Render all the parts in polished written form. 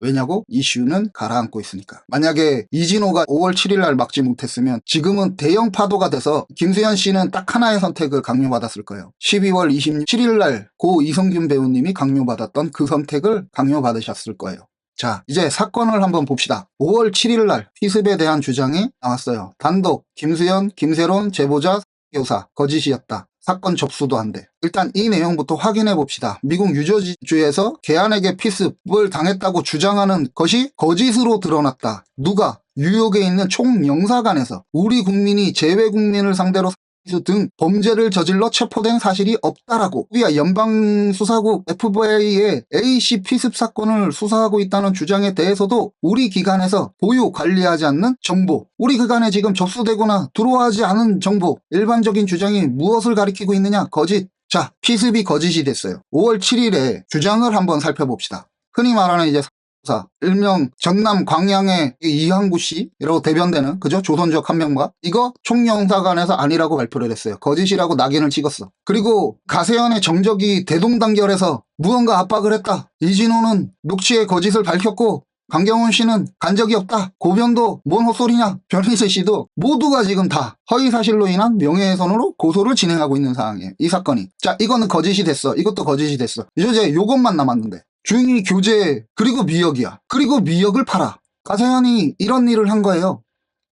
왜냐고? 이슈는 가라앉고 있으니까. 만약에 이진호가 5월 7일 날 막지 못했으면 지금은 대형 파도가 돼서 김수현 씨는 딱 하나의 선택을 강요받았을 거예요. 12월 27일 날 고 이성균 배우님이 강요받았던 그 선택을 강요받으셨을 거예요. 자, 이제 사건을 한번 봅시다. 5월 7일 날 피습에 대한 주장이 나왔어요. 단독 김수현, 김세론 제보자 교사 거짓이었다. 사건 접수도 안 돼. 일단 이 내용부터 확인해 봅시다. 미국 뉴저지주에서 개안에게 피습을 당했다고 주장하는 것이 거짓으로 드러났다. 누가? 뉴욕에 있는 총영사관에서 우리 국민이 재외 국민을 상대로 등 범죄를 저질러 체포된 사실이 없다라고. 우리가 연방수사국 FBI의 A씨 피습 사건을 수사하고 있다는 주장에 대해서도 우리 기관에서 보유 관리하지 않는 정보, 우리 기관에 지금 접수되거나 들어와지 않은 정보, 일반적인 주장이 무엇을 가리키고 있느냐? 거짓. 자, 피습이 거짓이 됐어요. 5월 7일에 주장을 한번 살펴봅시다. 흔히 말하는 이제 일명 전남 광양의 이항구 씨라고 대변되는 그죠? 조선족 한 명과 이거 총영사관에서 아니라고 발표를 했어요. 거짓이라고 낙인을 찍었어. 그리고 가세현의 정적이 대동단결해서 무언가 압박을 했다. 이진호는 녹취의 거짓을 밝혔고 강경훈 씨는 간 적이 없다. 고변도 뭔 헛소리냐. 변희재 씨도 모두가 지금 다 허위사실로 인한 명예훼손으로 고소를 진행하고 있는 상황이에요. 이 사건이. 자, 이거는 거짓이 됐어. 이것도 거짓이 됐어. 이제 요것만 남았는데. 주인이 교제 그리고 미역이야. 그리고 미역을 팔아. 가세현이 이런 일을 한 거예요.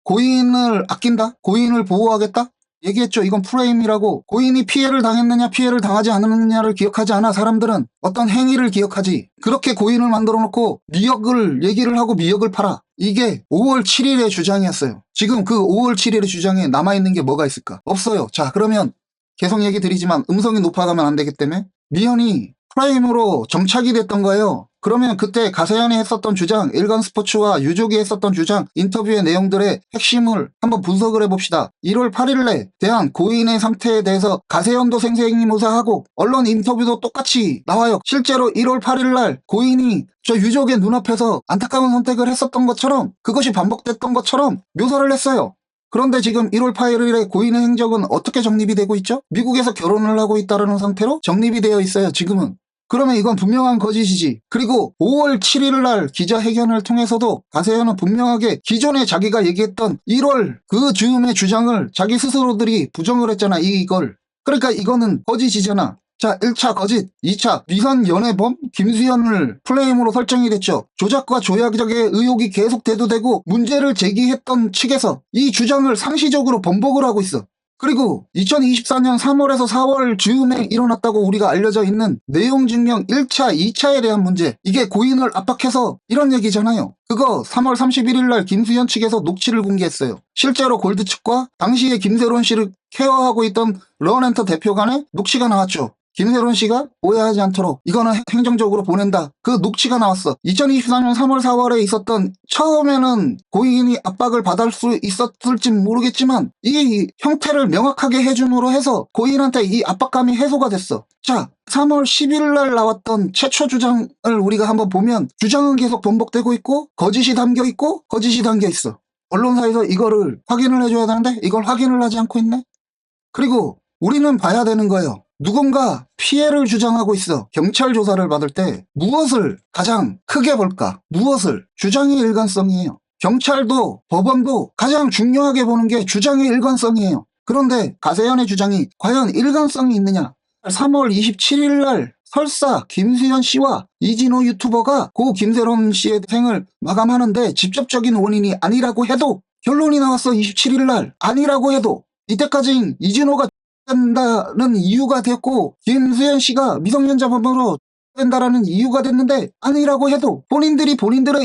고인을 아낀다? 고인을 보호하겠다? 얘기했죠. 이건 프레임이라고. 고인이 피해를 당했느냐 피해를 당하지 않았느냐를 기억하지 않아. 사람들은 어떤 행위를 기억하지. 그렇게 고인을 만들어 놓고 미역을 얘기를 하고 미역을 팔아. 이게 5월 7일의 주장이었어요. 지금 그 5월 7일의 주장에 남아있는 게 뭐가 있을까? 없어요. 자, 그러면 계속 얘기 드리지만 음성이 높아가면 안 되기 때문에 미연이 프라임으로 정착이 됐던 거예요. 그러면 그때 가세현이 했었던 주장, 일간스포츠와 유족이 했었던 주장, 인터뷰의 내용들의 핵심을 한번 분석을 해봅시다. 1월 8일에 대한 고인의 상태에 대해서 가세현도 생생히모사하고 언론 인터뷰도 똑같이 나와요. 실제로 1월 8일날 고인이 저 유족의 눈앞에서 안타까운 선택을 했었던 것처럼 그것이 반복됐던 것처럼 묘사를 했어요. 그런데 지금 1월 8일에 고인의 행적은 어떻게 정립이 되고 있죠? 미국에서 결혼을 하고 있다는 상태로 정립이 되어 있어요. 지금은. 그러면 이건 분명한 거짓이지. 그리고 5월 7일 날 기자회견을 통해서도 가세현은 분명하게 기존에 자기가 얘기했던 1월 그 즈음의 주장을 자기 스스로들이 부정을 했잖아. 이걸. 그러니까 이거는 거짓이잖아. 자, 1차 거짓, 2차 미선연애범 김수현을 플레임으로 설정이 됐죠. 조작과 조작의 의혹이 계속 대두되고 문제를 제기했던 측에서 이 주장을 상시적으로 번복을 하고 있어. 그리고 2024년 3월에서 4월 즈음에 일어났다고 우리가 알려져 있는 내용 증명 1차, 2차에 대한 문제. 이게 고인을 압박해서 이런 얘기잖아요. 그거 3월 31일 날 김수현 측에서 녹취를 공개했어요. 실제로 골드 측과 당시에 김세론 씨를 케어하고 있던 런엔터 대표 간의 녹취가 나왔죠. 김세론 씨가 오해하지 않도록 이거는 행정적으로 보낸다. 그 녹취가 나왔어. 2024년 3월 4월에 있었던 처음에는 고인이 압박을 받을 수 있었을지 모르겠지만 이 형태를 명확하게 해줌으로 해서 고인한테 이 압박감이 해소가 됐어. 자, 3월 10일 날 나왔던 최초 주장을 우리가 한번 보면 주장은 계속 번복되고 있고 거짓이 담겨 있고 거짓이 담겨 있어. 언론사에서 이거를 확인을 해줘야 되는데 이걸 확인을 하지 않고 있네. 그리고 우리는 봐야 되는 거예요. 누군가 피해를 주장하고 있어. 경찰 조사를 받을 때 무엇을 가장 크게 볼까? 무엇을? 주장의 일관성이에요. 경찰도 법원도 가장 중요하게 보는 게 주장의 일관성이에요. 그런데 가세현의 주장이 과연 일관성이 있느냐? 3월 27일 날 설사 김수현 씨와 이진호 유튜버가 고 김세론 씨의 생을 마감하는데 직접적인 원인이 아니라고 해도 결론이 나왔어. 27일 날 아니라고 해도 이때까지 이진호가 된다는 이유가 됐고 김수현 씨가 미성년자범으로 된다라는 이유가 됐는데 아니라고 해도 본인들의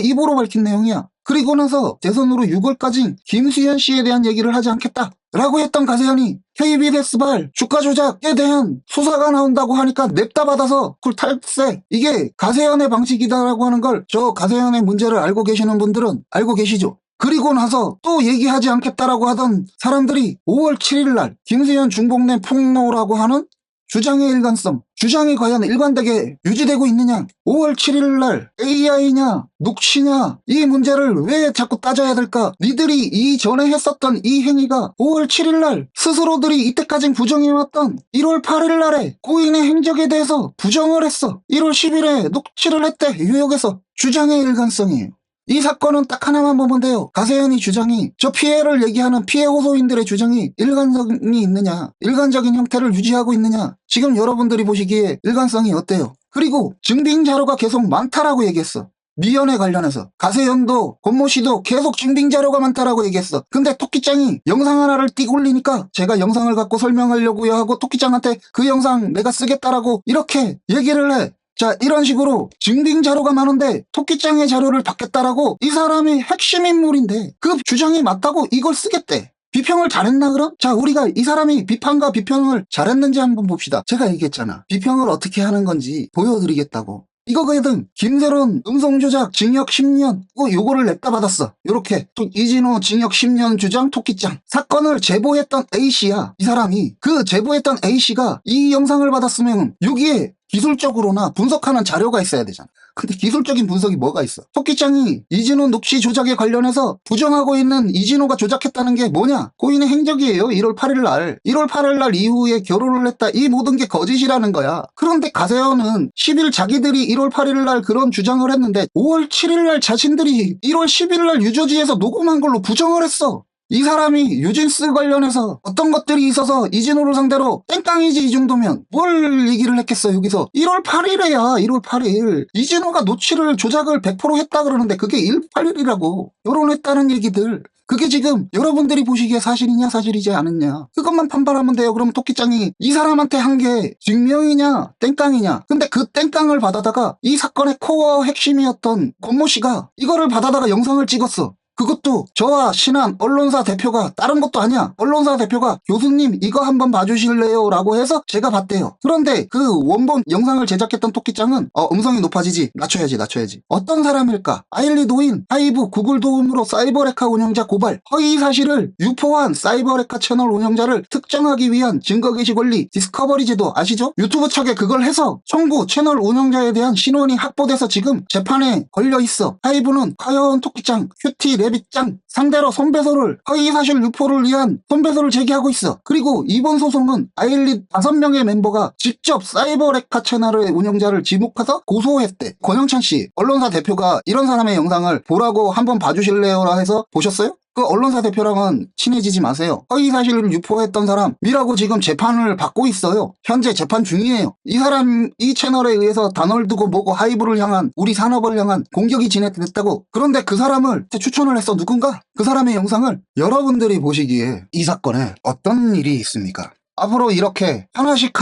입으로 밝힌 내용이야. 그리고 나서 대선으로 6월까지 김수현 씨에 대한 얘기를 하지 않겠다 라고 했던 가세현이 KBS발 주가 조작에 대한 수사가 나온다고 하니까 냅다 받아서 그걸 탈세. 이게 가세현의 방식이다라고 하는 걸 저 가세현의 문제를 알고 계시는 분들은 알고 계시죠. 그리고 나서 또 얘기하지 않겠다라고 하던 사람들이 5월 7일 날 김수현 중복내 폭로라고 하는 주장의 일관성, 주장이 과연 일관되게 유지되고 있느냐? 5월 7일 날 AI냐, 녹취냐, 이 문제를 왜 자꾸 따져야 될까? 니들이 이전에 했었던 이 행위가 5월 7일 날 스스로들이 이때까지 부정해왔던 1월 8일 날에 고인의 행적에 대해서 부정을 했어. 1월 10일에 녹취를 했대, 뉴욕에서. 주장의 일관성이에요. 이 사건은 딱 하나만 보면 돼요. 가세현이 주장이, 저 피해를 얘기하는 피해 호소인들의 주장이 일관성이 있느냐, 일관적인 형태를 유지하고 있느냐, 지금 여러분들이 보시기에 일관성이 어때요? 그리고 증빙 자료가 계속 많다라고 얘기했어. 미연에 관련해서 가세현도 권모 씨도 계속 증빙 자료가 많다라고 얘기했어. 근데 토끼짱이 영상 하나를 띡 올리니까 제가 영상을 갖고 설명하려고요 하고 토끼짱한테 그 영상 내가 쓰겠다라고 이렇게 얘기를 해. 자, 이런 식으로 증빙 자료가 많은데 토끼짱의 자료를 받겠다라고, 이 사람이 핵심 인물인데 그 주장이 맞다고 이걸 쓰겠대. 비평을 잘했나 그럼? 자, 우리가 이 사람이 비판과 비평을 잘했는지 한번 봅시다. 제가 얘기했잖아. 비평을 어떻게 하는 건지 보여드리겠다고. 이거거든. 김세론 음성조작 징역 10년 요거를 냈다 받았어. 요렇게 이진호 징역 10년 주장 토끼짱. 사건을 제보했던 A씨야. 이 사람이 그 제보했던 A씨가 이 영상을 받았으면 여기에 기술적으로나 분석하는 자료가 있어야 되잖아. 근데 기술적인 분석이 뭐가 있어? 토끼짱이 이진호 녹취 조작에 관련해서 부정하고 있는 이진호가 조작했다는 게 뭐냐? 고인의 행적이에요. 1월 8일 날. 1월 8일 날 이후에 결혼을 했다. 이 모든 게 거짓이라는 거야. 그런데 가세현은 10일 자기들이 1월 8일 날 그런 주장을 했는데 5월 7일 날 자신들이 1월 10일 날 유저지에서 녹음한 걸로 부정을 했어. 이 사람이 유진스 관련해서 어떤 것들이 있어서 이진호를 상대로 땡깡이지 이 정도면 뭘 얘기를 했겠어. 여기서 1월 8일에야 1월 8일 이진호가 노치를 조작을 100% 했다 그러는데 그게 1월 8일이라고 결혼했다는 얘기들, 그게 지금 여러분들이 보시기에 사실이냐 사실이지 않느냐 그것만 판단하면 돼요. 그럼 토끼짱이 이 사람한테 한 게 증명이냐 땡깡이냐. 근데 그 땡깡을 받아다가 이 사건의 코어 핵심이었던 권모 씨가 이거를 받아다가 영상을 찍었어. 그것도 저와 신한 언론사 대표가, 다른 것도 아니야. 언론사 대표가 교수님 이거 한번 봐주실래요? 라고 해서 제가 봤대요. 그런데 그 원본 영상을 제작했던 토끼짱은 음성이 높아지지, 낮춰야지. 어떤 사람일까? 아일리 노인, 하이브, 구글 도움으로 사이버레카 운영자 고발, 허위 사실을 유포한 사이버레카 채널 운영자를 특정하기 위한 증거개시 권리 디스커버리 제도 아시죠? 유튜브 측에 그걸 해서 청구 채널 운영자에 대한 신원이 확보돼서 지금 재판에 걸려있어. 하이브는 과연 토끼짱, 큐티, 래빗짱 상대로 손배소를, 허위사실 유포를 위한 손배소를 제기하고 있어. 그리고 이번 소송은 아일릿 5명의 멤버가 직접 사이버레카 채널의 운영자를 지목해서 고소했대. 권영찬씨, 언론사 대표가 이런 사람의 영상을 보라고 한번 봐주실래요? 라 해서 보셨어요? 그 언론사 대표랑은 친해지지 마세요. 허위사실을 유포했던 사람이라고 지금 재판을 받고 있어요. 현재 재판 중이에요. 이 사람, 이 채널에 의해서 단어를 두고 뭐고 하이브를 향한, 우리 산업을 향한 공격이 진행됐다고. 그런데 그 사람을 추천을 했어. 누군가? 그 사람의 영상을 여러분들이 보시기에 이 사건에 어떤 일이 있습니까? 앞으로 이렇게 하나씩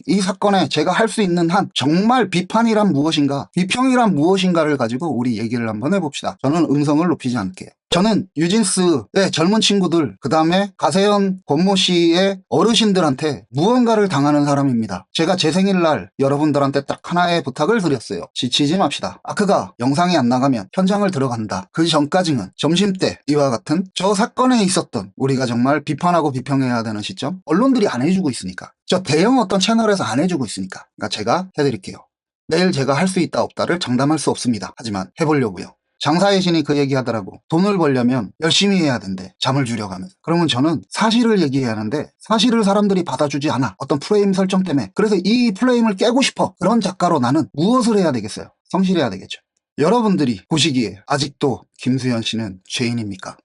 이 사건에 제가 할 수 있는 한 정말 비판이란 무엇인가, 비평이란 무엇인가를 가지고 우리 얘기를 한번 해봅시다. 저는 음성을 높이지 않을게요. 저는 유진스의 젊은 친구들, 그 다음에 가세현, 권모 씨의 어르신들한테 무언가를 당하는 사람입니다. 제가 제 생일날 여러분들한테 딱 하나의 부탁을 드렸어요. 지치지 맙시다. 아크가 영상이 안 나가면 현장을 들어간다. 그 전까지는 점심때 이와 같은 저 사건에 있었던, 우리가 정말 비판하고 비평해야 되는 시점, 언론들이 안 해주고 있으니까, 저 대형 어떤 채널에서 안 해주고 있으니까, 그러니까 제가 해드릴게요. 내일 제가 할 수 있다 없다를 장담할 수 없습니다. 하지만 해보려고요. 장사의 신이 그 얘기 하더라고. 돈을 벌려면 열심히 해야 된대. 잠을 줄여가면서. 그러면 저는 사실을 얘기해야 하는데 사실을 사람들이 받아주지 않아. 어떤 프레임 설정 때문에. 그래서 이 프레임을 깨고 싶어. 그런 작가로 나는 무엇을 해야 되겠어요? 성실해야 되겠죠. 여러분들이 보시기에 아직도 김수현 씨는 죄인입니까?